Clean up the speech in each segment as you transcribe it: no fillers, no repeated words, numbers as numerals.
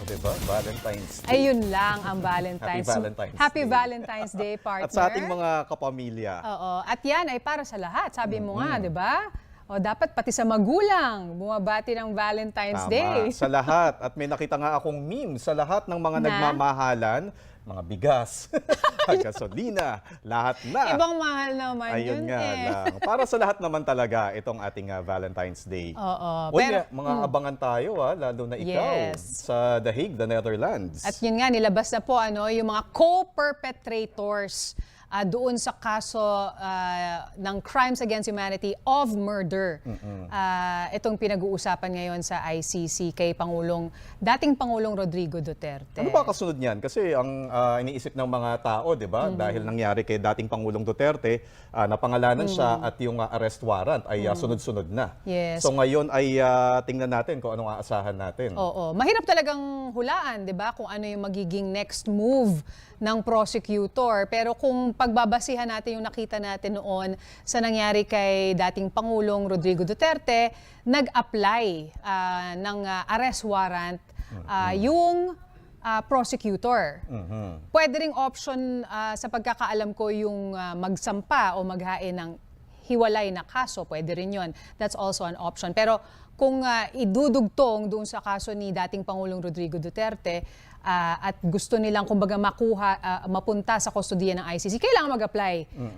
diba? Valentine's Day. Ayun lang ang Valentine's. Happy Valentine's Happy Day. Valentine's Day, partner. At sa ating mga kapamilya. Oo. At yan ay para sa lahat. Sabi mo nga, di ba? O dapat pati sa magulang, bumabati ng Valentine's Day. Sa lahat. At may nakita nga akong meme sa lahat ng mga Na? nagmamahalan, mga bigas, gasolina, lahat na. Ibang mahal naman Ayun yun nga lang. Para sa lahat naman talaga itong ating Valentine's Day. Oo. Uy, Pero, mga abangan tayo lalo na ikaw Yes. sa The Hague, the Netherlands. At yun nga, nilabas na po yung mga co-perpetrators doon sa kaso ng Crimes Against Humanity of murder. Itong pinag-uusapan ngayon sa ICC kay dating Pangulong Rodrigo Duterte. Ano ba kasunod niyan? Kasi ang iniisip ng mga tao, di ba, dahil nangyari kay dating Pangulong Duterte, napangalanan siya at yung arrest warrant ay sunod-sunod na. Yes. So ngayon ay tingnan natin kung anong aasahan natin. Oo. Mahirap talagang hulaan, di ba, kung ano yung magiging next move ng prosecutor. Pero kung pagbabasihan natin yung nakita natin noon sa nangyari kay dating Pangulong Rodrigo Duterte, nag-apply ng arrest warrant yung prosecutor. Pwede ring option sa pagkakaalam ko yung magsampa o maghain ng hiwalay na kaso, pwede rin yun. That's also an option. Pero kung idudugtong doon sa kaso ni dating Pangulong Rodrigo Duterte at gusto nilang kumbaga mapunta sa kustodiya ng ICC, kailangan mag-apply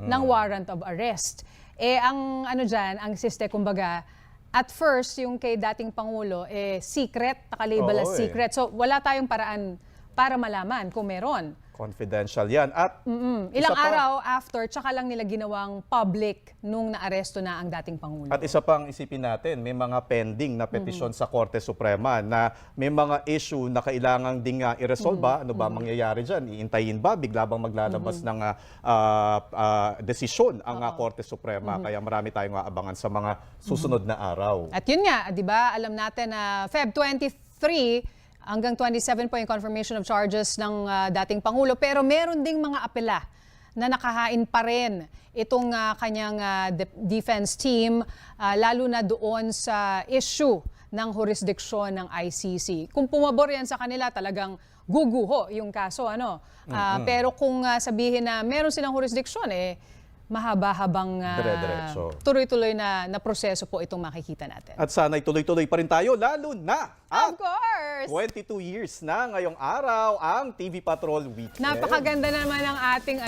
ng warrant of arrest. Ang ang siste kumbaga, at first yung kay dating Pangulo secret, nakalabel as secret. So wala tayong paraan para malaman kung meron. Confidential yan. At Ilang araw after, tsaka lang nila ginawang public nung naaresto na ang dating Pangulo. At isa pang isipin natin, may mga pending na petisyon sa Korte Suprema na may mga issue na kailangang ding i-resolve. Ano ba mangyayari dyan? Iintayin ba? Bigla bang maglalabas ng desisyon ang Korte Suprema? Kaya marami tayong aabangan sa mga susunod na araw. At yun nga, di ba, alam natin na Feb 23, hanggang 27 po yung confirmation of charges ng dating Pangulo. Pero meron ding mga apela na nakahain pa rin itong kanyang defense team, lalo na doon sa issue ng jurisdiksyon ng ICC. Kung pumabor yan sa kanila, talagang guguho yung kaso. Pero kung sabihin na meron silang jurisdiksyon, mahaba-habang tuloy-tuloy na proseso po itong makikita natin. At sana'y tuloy-tuloy pa rin tayo, lalo na Of course! 22 years na ngayong araw ang TV Patrol Weekend. Napakaganda naman ang ating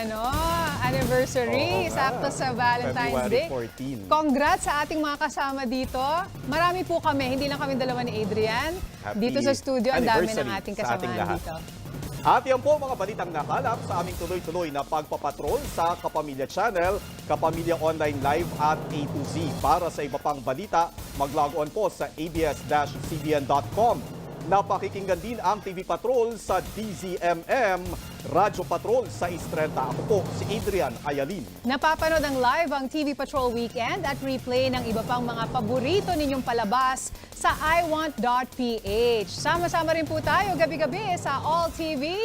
anniversary, sakto sa Valentine's Day. February 14. Congrats sa ating mga kasama dito. Marami po kami, hindi lang kami dalawa ni Adrian. Happy Dito sa studio, ang dami ng anniversary ating sa ating kasamahan lahat. dito. At yan po mga balitang nakalap sa aming tuloy-tuloy na pagpapatrol sa Kapamilya Channel, Kapamilya Online Live at A to Z. Para sa iba pang balita, mag-log on po sa abs-cbn.com. Napakikinggan din ang TV Patrol sa DZMM, Radyo Patrol sa 6:30. Ako po si Adrian Ayalin. Napapanood ang live ang TV Patrol Weekend at replay ng iba pang mga paborito ninyong palabas sa iwant.ph. Sama-sama rin po tayo gabi-gabi sa All TV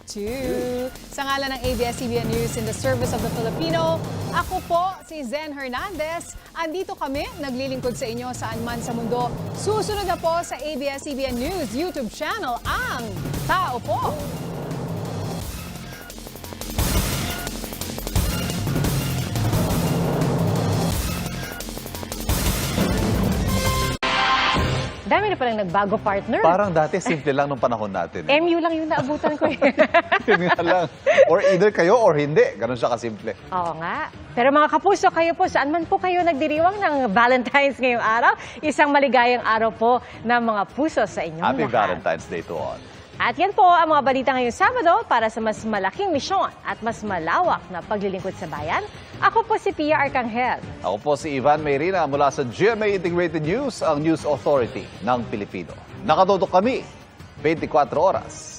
2. Sa ngalan ng ABS-CBN News in the service of the Filipino, ako po si Zen Hernandez. Andito kami, naglilingkod sa inyo saan man sa mundo. Susunod na po sa ABS-CBN News YouTube channel ang Tao Po. Dami na palang nagbago, partner. Parang dati simple lang nung panahon natin. MU lang yung naabutan ko. Yun nga lang. Or either kayo or hindi. Ganon siya kasimple. Oo nga. Pero mga kapuso, kayo po, saan man po kayo nagdiriwang ng Valentine's ngayong araw, isang maligayang araw po ng mga puso sa inyong Happy lahat. Valentine's Day to all. At yan po ang mga balita ngayong Sabado para sa mas malaking misyon at mas malawak na paglilingkod sa bayan. Ako po si Pia Arcangel. Ako po si Ivan Mayrina mula sa GMA Integrated News, ang News Authority ng Pilipino. Nakatutok kami 24 oras.